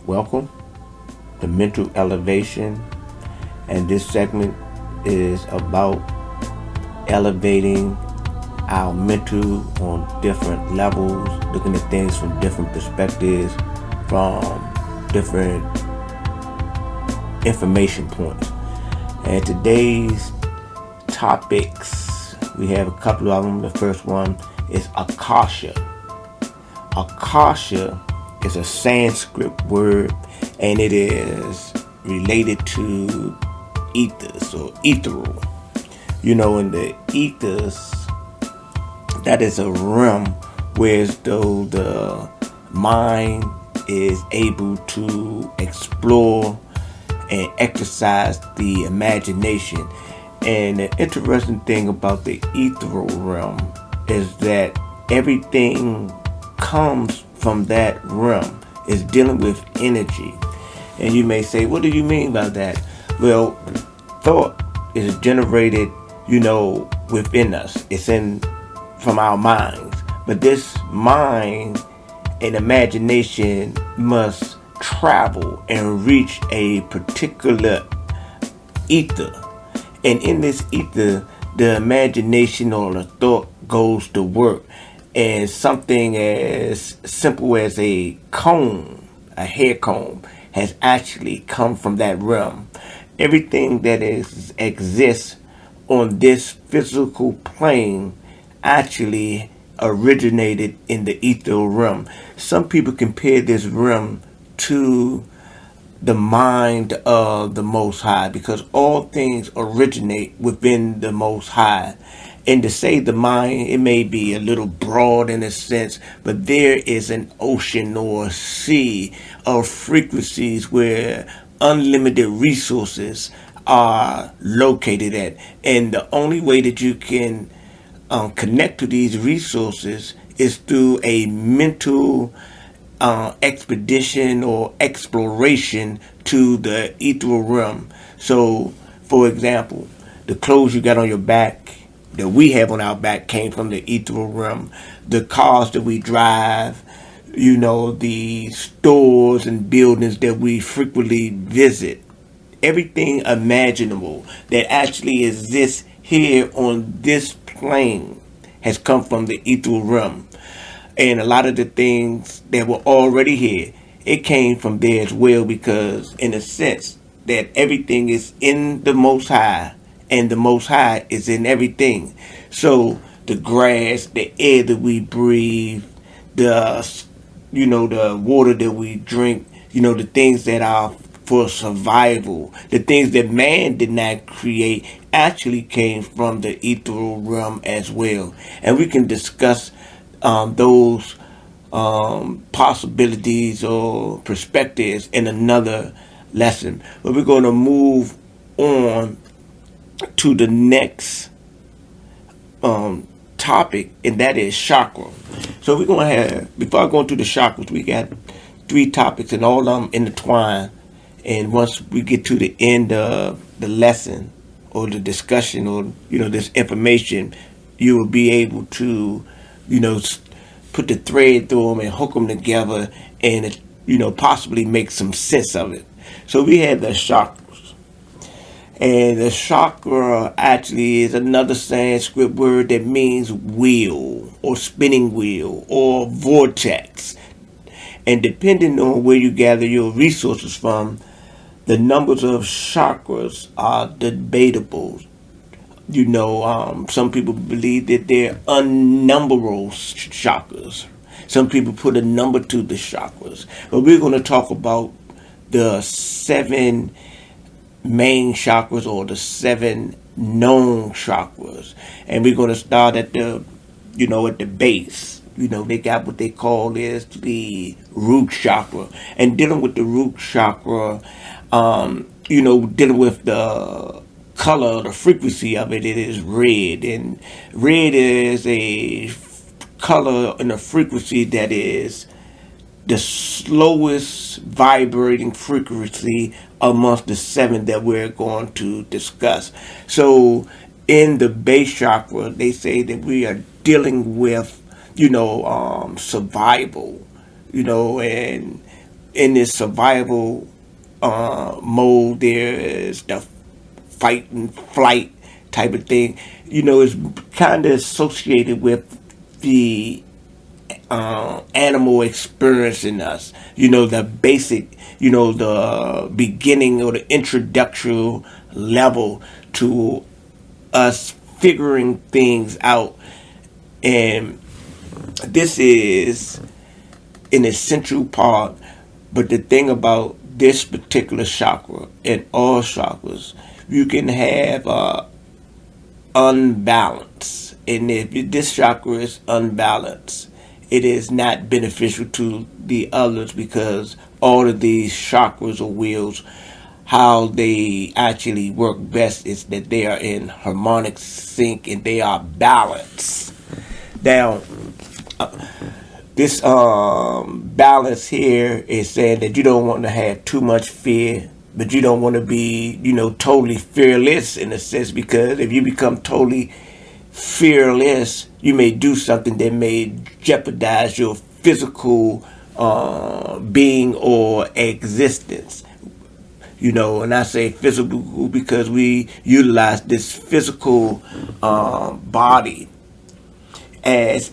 Welcome to Mental Elevation, and this segment is about elevating our mental on different levels, looking at things from different perspectives, from different information points. And today's topics, we have a couple of them. The first one is Akasha. Akasha is a Sanskrit word, and it is related to ethers or ethereal. In the ethers, that is a realm where though the mind is able to explore and exercise the imagination. And the interesting thing about the ethereal realm is that everything comes from that realm. It's dealing with energy. And you may say, what do you mean by that? Well, thought is generated, within us. It's in from our minds. But this mind and imagination must travel and reach a particular ether. And in this ether, the imagination or the thought goes to work. And something as simple as a comb, a hair comb, has actually come from that realm. Everything that exists on this physical plane actually originated in the ethereal realm. Some people compare this realm to the mind of the Most High, because all things originate within the Most High. And to say the mind, it may be a little broad in a sense, but there is an ocean or a sea of frequencies where unlimited resources are located at. And the only way that you can connect to these resources is through a mental expedition or exploration to the ethereal realm. So, for example, the clothes you got on your back, that we have on our back, came from the ethereal realm. The cars that we drive, the stores and buildings that we frequently visit, everything imaginable that actually exists here on this plane has come from the ethereal realm. And a lot of the things that were already here, it came from there as well, because in a sense that everything is in the Most High, and the Most High is in everything. So the grass, the air that we breathe, the water that we drink, the things that are for survival, the things that man did not create actually came from the ethereal realm as well. And we can discuss those possibilities or perspectives in another lesson. But we're going to move on to the next topic, and that is chakra. So we're going to have, before I go into the chakras, we got 3 topics, and all of them intertwined. And once we get to the end of the lesson or the discussion or, this information, you will be able to, put the thread through them and hook them together and, possibly make some sense of it. So we have the chakras. And the chakra actually is another Sanskrit word that means wheel or spinning wheel or vortex. And depending on where you gather your resources from, the numbers of chakras are debatable. Some people believe that there are unnumberable chakras. Some people put a number to the chakras. But we're going to talk about the 7 main chakras, or the 7 known chakras. And we're going to start at the base. They got what they call is the root chakra. And dealing with the root chakra, dealing with the color, the frequency of it, it is red. And red is a color and a frequency that is the slowest vibrating frequency amongst the 7 that we're going to discuss. So in the base chakra, they say that we are dealing with, survival, and in this survival mode. There is the fight and flight type of thing. It's kind of associated with the animal experience in us. The basic, the beginning or the introductory level to us figuring things out. And this is an essential part. But the thing about this particular chakra and all chakras, you can have unbalance. And if this chakra is unbalanced, it is not beneficial to the others, because all of these chakras or wheels, how they actually work best is that they are in harmonic sync and they are balanced. Now, this balance here is saying that you don't want to have too much fear, but you don't want to be, totally fearless in a sense, because if you become totally fearless, you may do something that may jeopardize your physical being or existence. And I say physical because we utilize this physical body as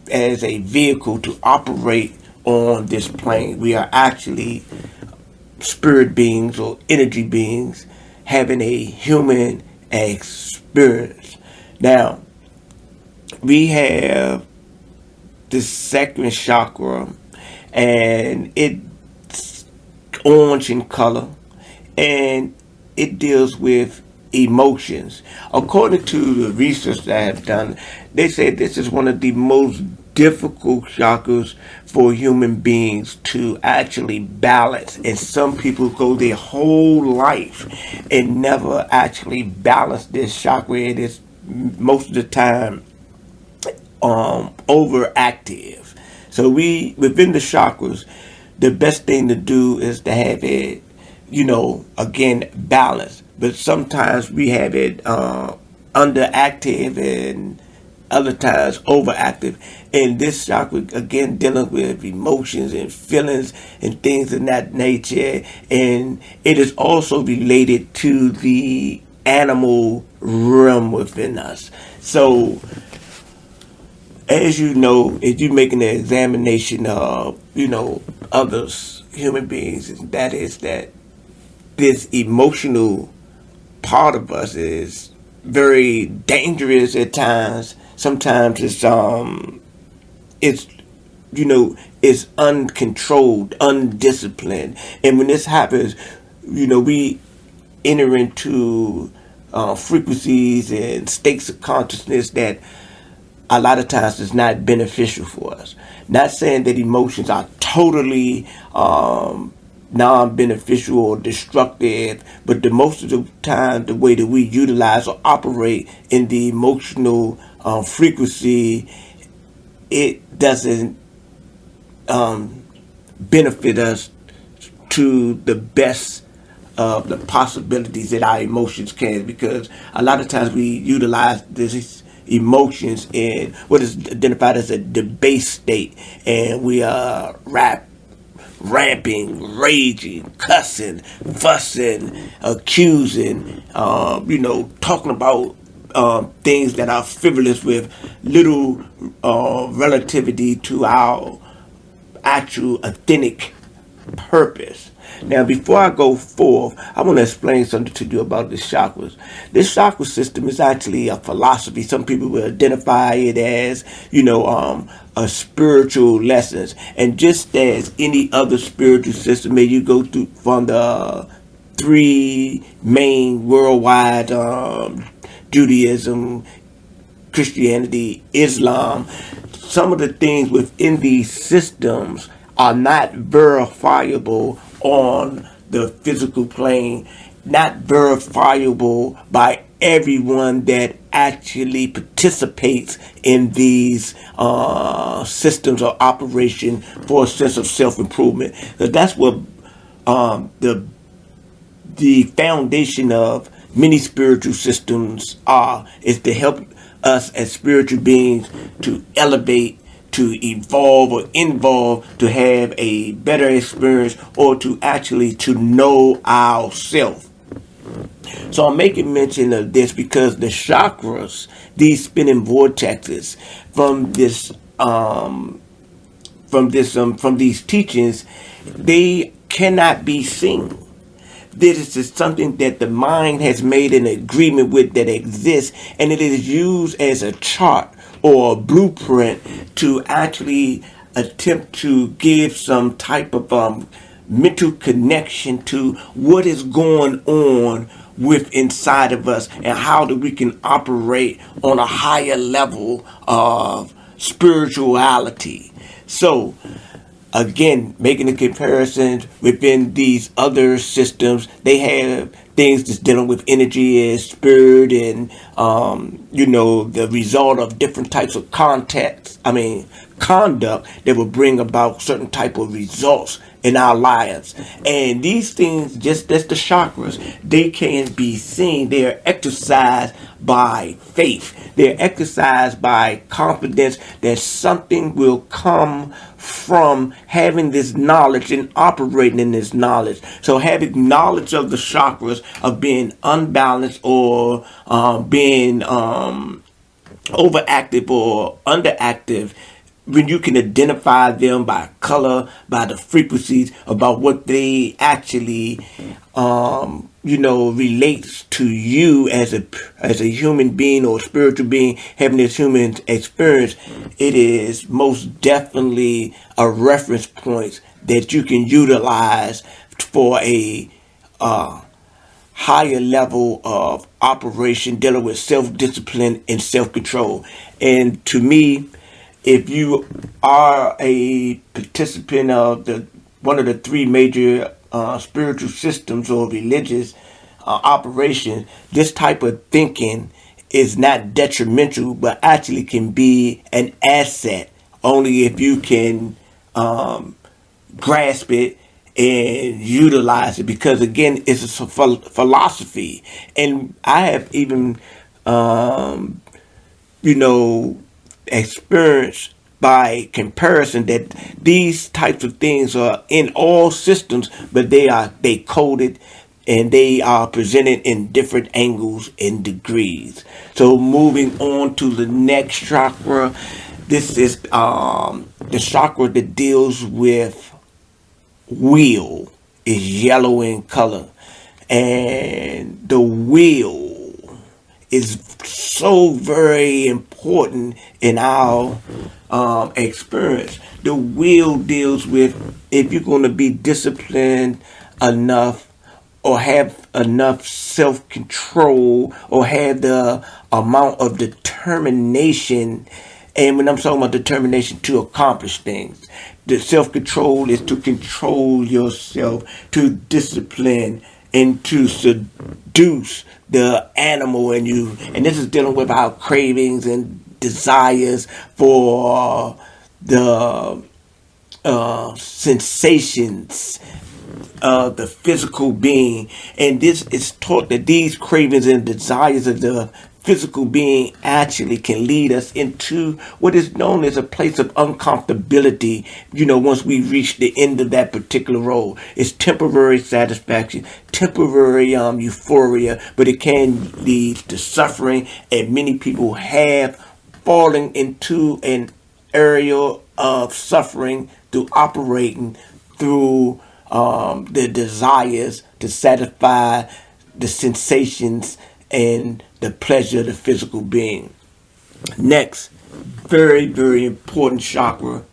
a vehicle to operate on this plane. We are actually spirit beings or energy beings having a human experience. Now, we have this second chakra, and it's orange in color, and it deals with emotions. According to the research that I have done, they say this is one of the most difficult chakras for human beings to actually balance. And some people go their whole life and never actually balance this chakra. It is most of the time overactive. So within the chakras, the best thing to do is to have it, again, balanced. But sometimes we have it underactive and other times overactive. And this chakra, again, dealing with emotions and feelings and things of that nature. And it is also related to the animal realm within us. So, as you know, if you're making an examination of, others, human beings, that is that this emotional part of us is very dangerous at times. Sometimes it's it's uncontrolled, undisciplined, and when this happens, we enter into frequencies and states of consciousness that a lot of times is not beneficial for us. Not saying that emotions are totally non-beneficial or destructive, but the most of the time, the way that we utilize or operate in the emotional frequency, it doesn't benefit us to the best of the possibilities that our emotions can, because a lot of times we utilize this emotions in what is identified as a debased state, and we are ramping, raging, cussing, fussing, accusing, talking about things that are frivolous with little relativity to our actual authentic purpose. Now, before I go forth, I want to explain something to you about the chakras. This chakra system is actually a philosophy. Some people will identify it as, a spiritual lessons. And just as any other spiritual system, may you go through from the three main worldwide Judaism, Christianity, Islam, some of the things within these systems are not verifiable on the physical plane, not verifiable by everyone that actually participates in these systems of operation for a sense of self-improvement. So that's what the foundation of many spiritual systems is to help us as spiritual beings to elevate to evolve or involve to have a better experience or to actually to know ourselves. So I'm making mention of this because the chakras, these spinning vortexes from this from these teachings, they cannot be seen. This is something that the mind has made an agreement with that exists, and it is used as a chart or a blueprint to actually attempt to give some type of mental connection to what is going on with inside of us and how that we can operate on a higher level of spirituality. So again, making the comparisons within these other systems, they have things that's dealing with energy and spirit and the result of different types of conduct that will bring about certain type of results in our lives. And these things, just that's the chakras, they can be seen. They are exercised by faith. They're exercised by confidence that something will come from having this knowledge and operating in this knowledge. So having knowledge of the chakras of being unbalanced or being overactive or underactive, when you can identify them by color, by the frequencies, about what they actually, relates to you as a human being or spiritual being having this human experience, it is most definitely a reference point that you can utilize for a higher level of operation dealing with self-discipline and self-control. And to me, if you are a participant of one of the three major spiritual systems or religious operations, this type of thinking is not detrimental, but actually can be an asset only if you can grasp it and utilize it. Because again, it's a philosophy, and I have even experience by comparison that these types of things are in all systems, but they coded and they are presented in different angles and degrees. So moving on to the next chakra, this is the chakra that deals with wheel, is yellow in color, and the wheel is so very important in our experience. The wheel deals with if you're going to be disciplined enough or have enough self-control or have the amount of determination. And when I'm talking about determination, to accomplish things, the self-control is to control yourself, to discipline and to seduce the animal in you. And this is dealing with our cravings and desires for the sensations of the physical being. And this is taught that these cravings and desires of the physical being actually can lead us into what is known as a place of uncomfortability. Once we reach the end of that particular road, it's temporary satisfaction, temporary euphoria, but it can lead to suffering. And many people have fallen into an area of suffering through operating through the desires to satisfy the sensations and the pleasure of the physical being. Next, very, very important chakra.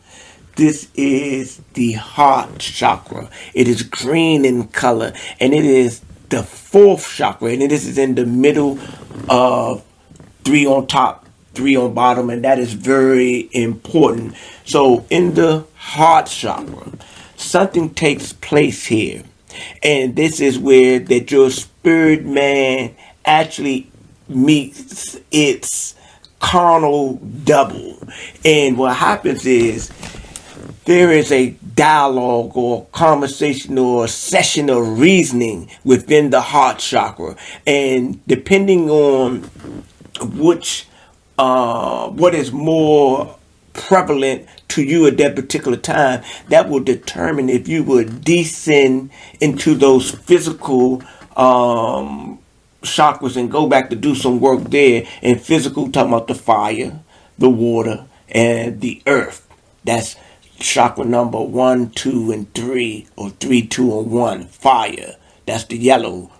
This is the heart chakra. It is green in color, and it is the fourth chakra, and it is in the middle of three on top, three on bottom, and that is very important. So in the heart chakra, something takes place here, and this is where that your spirit man actually meets its carnal double. And what happens is there is a dialogue or conversation or a session of reasoning within the heart chakra, and depending on what is more prevalent to you at that particular time, that will determine if you would descend into those physical chakras and go back to do some work there. And physical, talking about the fire, the water, and the earth. That's chakra number 1, 2, and 3, or 3, 2, and 1. Fire. That's the yellow.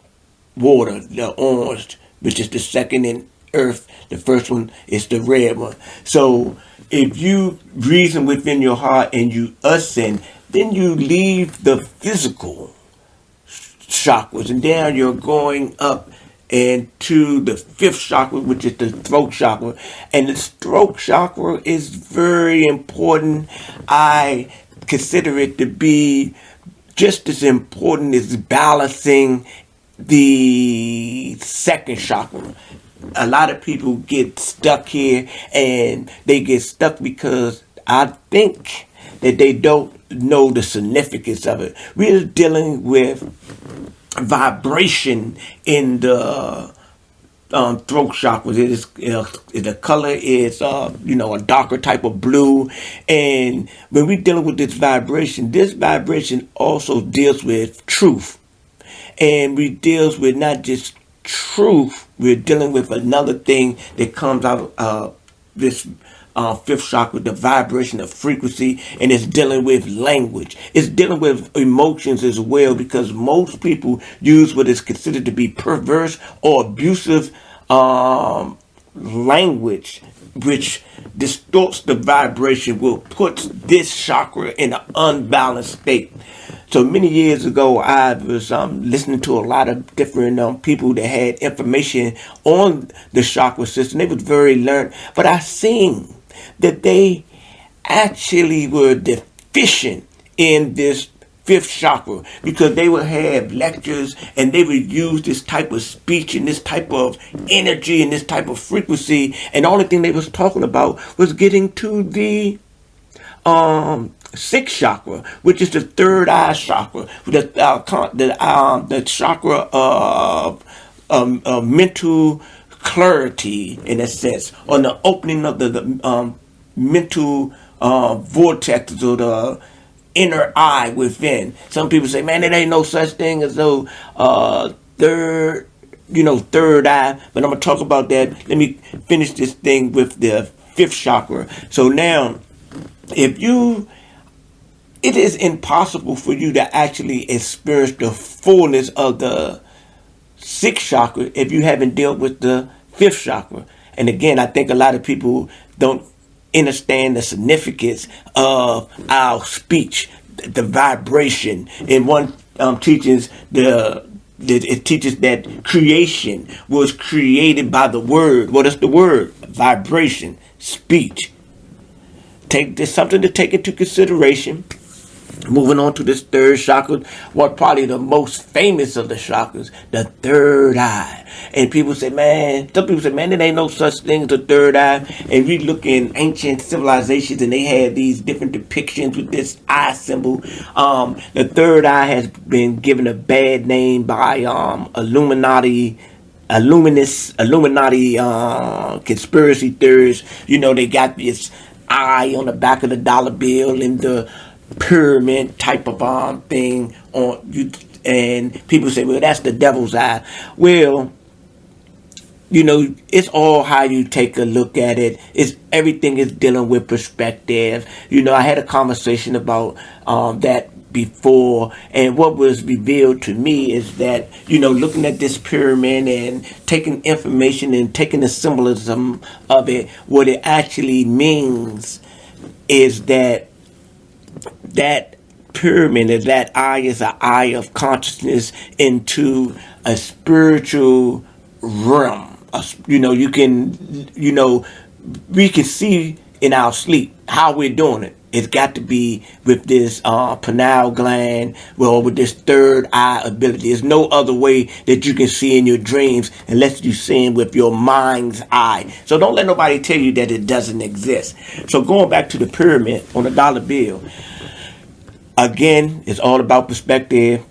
Water, the orange, which is the second, in earth. The first one is the red one. So if you reason within your heart and you ascend, then you leave the physical chakras, and down you're going up into the fifth chakra, which is the throat chakra. And the throat chakra is very important. I consider it to be just as important as balancing the second chakra. A lot of people get stuck here, and they get stuck because I think that they don't know the significance of it. We're dealing with vibration in the throat chakra. It is, the color is a darker type of blue, and when we're dealing with this vibration also deals with truth. And we deals with not just truth, we're dealing with another thing that comes out of this fifth chakra, the vibration of frequency, and it's dealing with language. It's dealing with emotions as well, because most people use what is considered to be perverse or abusive language, which distorts the vibration, will put this chakra in an unbalanced state. So many years ago, I was listening to a lot of different people that had information on the chakra system. They was very learned, but I seen that they actually were deficient in this fifth chakra, because they would have lectures and they would use this type of speech and this type of energy and this type of frequency, and the only thing they was talking about was getting to the sixth chakra, which is the third eye chakra, the chakra of mental clarity, in a sense, on the opening of the mental vortex, or the inner eye within. Some people say, man, there ain't no such thing as no third eye, but I'm gonna talk about that. Let me finish this thing with the fifth chakra. So now, it is impossible for you to actually experience the fullness of the sixth chakra if you haven't dealt with the fifth chakra. And again, I think a lot of people don't understand the significance of our speech, the vibration. In one teaches it teaches that creation was created by the word. What is the word? Vibration, speech. There's something to take into consideration. Moving on to this third chakra, what probably the most famous of the chakras, the third eye. And some people say, man, there ain't no such thing as a third eye. And we look in ancient civilizations, and they had these different depictions with this eye symbol. The third eye has been given a bad name by Illuminati conspiracy theorists. They got this eye on the back of the dollar bill and the pyramid type of thing on you, and people say, well, that's the devil's eye. Well, it's all how you take a look at it. Everything is dealing with perspective. I had a conversation about that before, and what was revealed to me is that looking at this pyramid and taking information and taking the symbolism of it, what it actually means is that pyramid, is that eye, is an eye of consciousness into a spiritual realm. We can see in our sleep how we're doing it. It's got to be with this pineal gland, well, with this third eye ability. There's no other way that you can see in your dreams unless you're seeing with your mind's eye. So don't let nobody tell you that it doesn't exist. So going back to the pyramid on a dollar bill, again, it's all about perspective.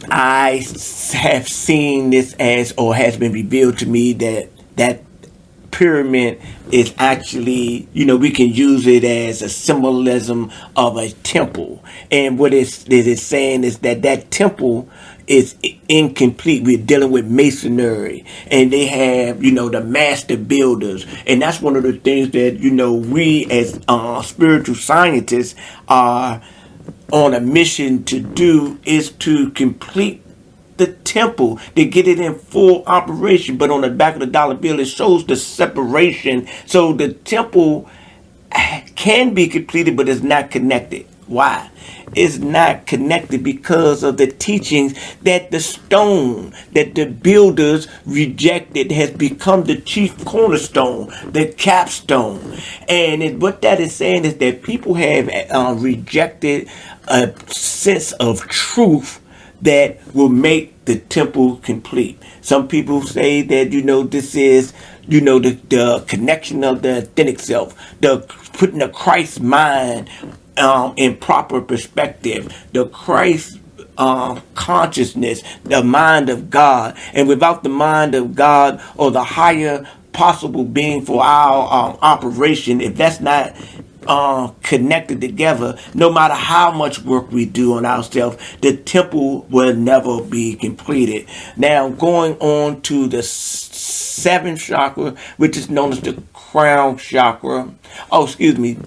I have seen this or has been revealed to me that pyramid is actually, we can use it as a symbolism of a temple. And what it is saying is that that temple is incomplete. We're dealing with masonry, and they have, the master builders. And that's one of the things that, we as spiritual scientists are on a mission to do, is to complete the temple, to get it in full operation. But on the back of the dollar bill, it shows the separation. So the temple can be completed, but it's not connected. Why? It's not connected because of the teachings that the stone that the builders rejected has become the chief cornerstone, the capstone. And what that is saying is that people have rejected a sense of truth that will make the temple complete. Some people say that, this is, the connection of the authentic self, the putting the Christ mind in proper perspective, the Christ consciousness, the mind of God. And without the mind of God, or the higher possible being for our operation, if that's not connected together, no matter how much work we do on ourselves, the temple will never be completed. Now, going on to the seventh chakra, which is known as the crown chakra. Oh, excuse me.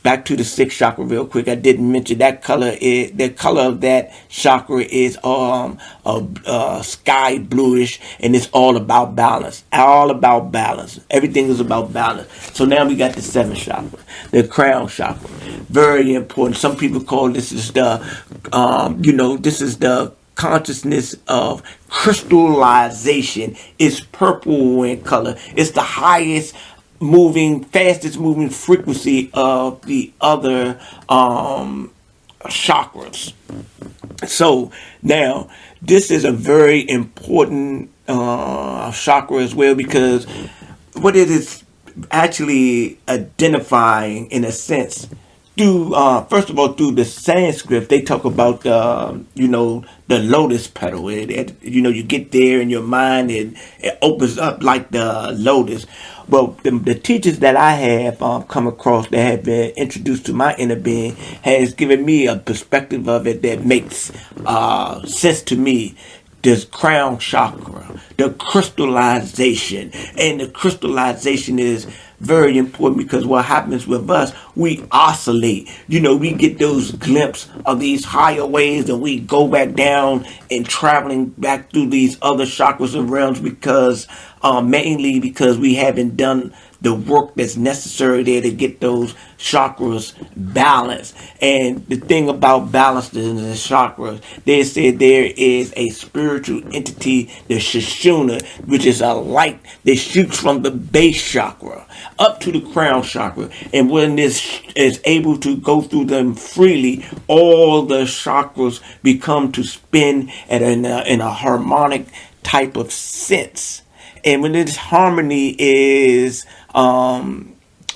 Back to the sixth chakra real quick. I didn't mention that color. The color of that chakra is a sky bluish, and it's all about balance. All about balance. Everything is about balance. So now we got the seventh chakra, the crown chakra. Very important. Some people call this is the, this is the consciousness of crystallization. It's purple in color. It's the fastest moving frequency of the other chakras. So now this is a very important chakra as well, because what it is actually identifying, in a sense, through first of all, through the Sanskrit, they talk about the lotus petal. You get there in your mind, and it opens up like the lotus. But the teachers that I have come across, that have been introduced to my inner being, has given me a perspective of it that makes sense to me. This crown chakra, the crystallization. And the crystallization is very important, because what happens with us, we oscillate. We get those glimpses of these higher waves, and we go back down and traveling back through these other chakras and realms, because mainly because we haven't done the work that's necessary there to get those chakras balanced. And the thing about balance in the chakras, they said there is a spiritual entity, the Shishuna, which is a light that shoots from the base chakra up to the crown chakra. And when this is able to go through them freely, all the chakras become to spin in a harmonic type of sense. And when this harmony is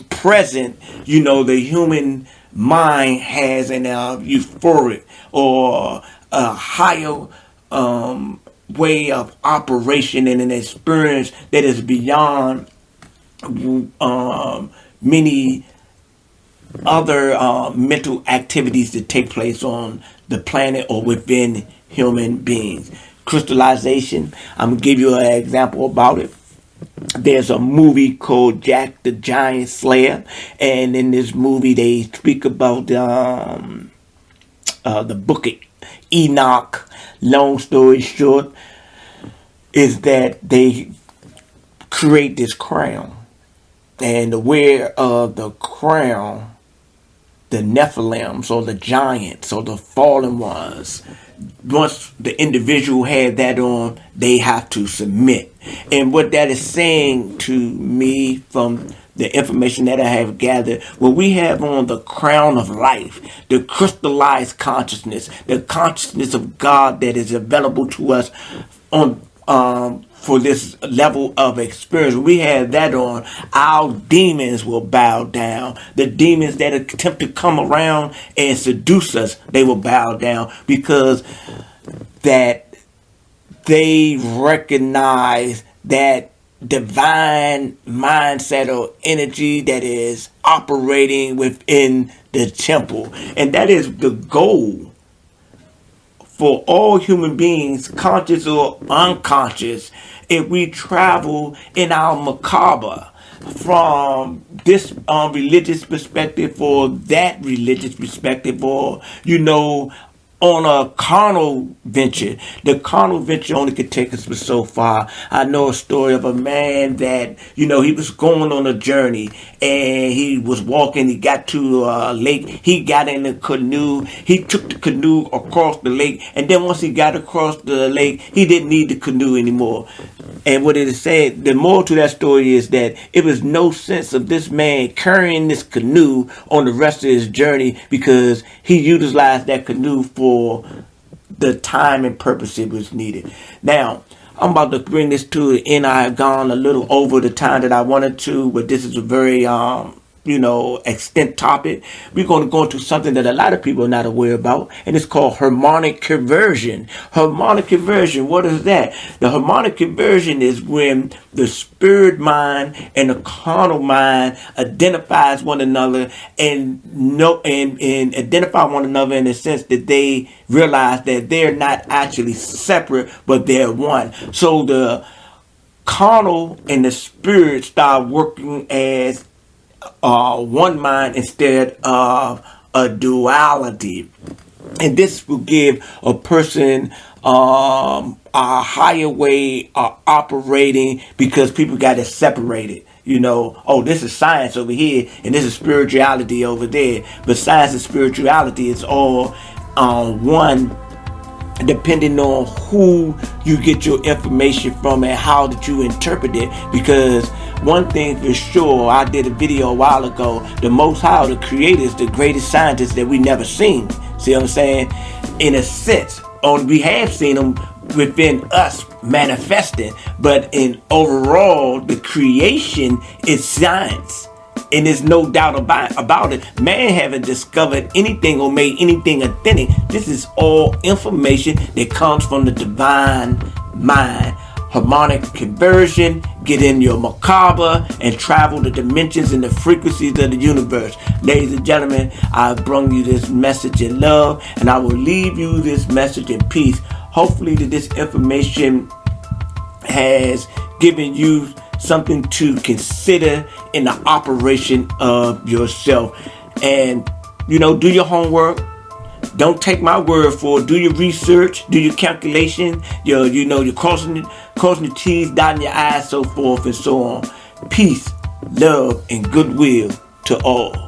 present, the human mind has an euphoric or a higher way of operation, and an experience that is beyond many other mental activities that take place on the planet or within human beings. Crystallization, I'm going to give you an example about it. There's a movie called Jack the Giant Slayer, and in this movie they speak about the book of Enoch. Long story short is that they create this crown, and the wearer of the crown, the Nephilims, or the giants, or the fallen ones, once the individual had that on, they have to submit. And what that is saying to me, from the information that I have gathered, what we have on the crown of life, the crystallized consciousness, the consciousness of God that is available to us on for this level of experience. We have that on, our demons will bow down. The demons that attempt to come around and seduce us, they will bow down, because that they recognize that divine mindset or energy that is operating within the temple. And that is the goal for all human beings, conscious or unconscious, if we travel in our macabre from this religious perspective or that religious perspective, or on a carnal venture. The carnal venture only could take us so far. I know a story of a man that, he was going on a journey and he was walking. He got to a lake. He got in a canoe. He took the canoe across the lake. And then once he got across the lake, he didn't need the canoe anymore. And what it is saying, the moral to that story is that it was no sense of this man carrying this canoe on the rest of his journey, because he utilized that canoe for the time and purpose it was needed. Now, I'm about to bring this to the end. I have gone a little over the time that I wanted to, but this is a very extent topic. We're going to go into something that a lot of people are not aware about, and it's called harmonic conversion. Harmonic conversion, what is that? The harmonic conversion is when the spirit mind and the carnal mind identifies one another and identify one another in the sense that they realize that they're not actually separate, but they're one. So the carnal and the spirit start working as one mind instead of a duality. And this will give a person a higher way of operating, because people got it separated. This is science over here and this is spirituality over there. But science and spirituality is all one, depending on who you get your information from and how that you interpret it. Because one thing for sure, I did a video a while ago, the Most High, the Creator, is the greatest scientist that we never seen. See what I'm saying? In a sense, we have seen him within us manifesting, but in overall, the creation is science. And there's no doubt about it. Man haven't discovered anything or made anything authentic. This is all information that comes from the divine mind. Harmonic conversion, get in your macabre and travel the dimensions and the frequencies of the universe. Ladies and gentlemen, I've brought you this message in love, and I will leave you this message in peace. Hopefully that this information has given you something to consider in the operation of yourself. And do your homework. Don't take my word for it. Do your research, do your calculation, you're crossing the T's, dotting your I's, so forth and so on. Peace, love, and goodwill to all.